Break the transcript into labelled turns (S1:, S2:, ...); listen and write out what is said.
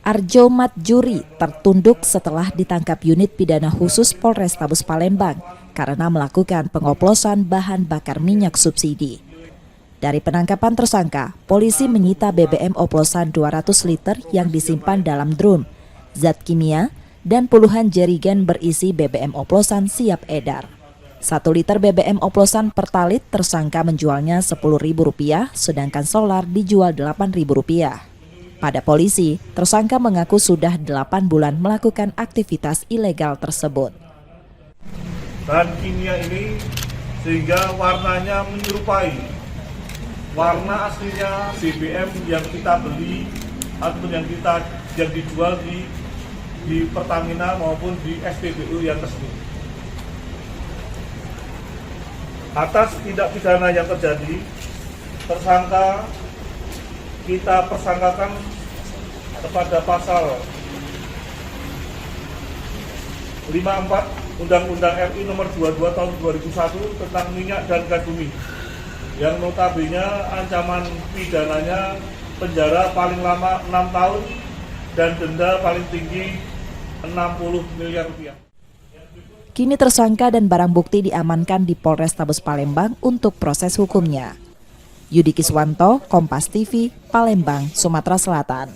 S1: Arjo Matjuri tertunduk setelah ditangkap unit pidana khusus Polrestabes Palembang karena melakukan pengoplosan bahan bakar minyak subsidi. Dari penangkapan tersangka, polisi menyita BBM oplosan 200 liter yang disimpan dalam drum, zat kimia, dan puluhan jerigen berisi BBM oplosan siap edar. 1 liter BBM oplosan Pertalite tersangka menjualnya Rp10.000, sedangkan solar dijual Rp8.000. Pada polisi, tersangka mengaku sudah 8 bulan melakukan aktivitas ilegal tersebut.
S2: Bahan kimia ini sehingga warnanya menyerupai warna aslinya BBM yang kita beli atau yang dijual di Pertamina maupun di SPBU yang resmi. Atas tindak pidana yang terjadi, tersangka kita persangkakan kepada pasal 54 Undang-Undang RI nomor 22 tahun 2001 tentang minyak dan gas bumi, yang notabene ancaman pidananya penjara paling lama 6 tahun dan denda paling tinggi Rp60 miliar.
S1: Kini tersangka dan barang bukti diamankan di Polrestabes Palembang untuk proses hukumnya. Yudi Kiswanto, Kompas TV, Palembang, Sumatera Selatan.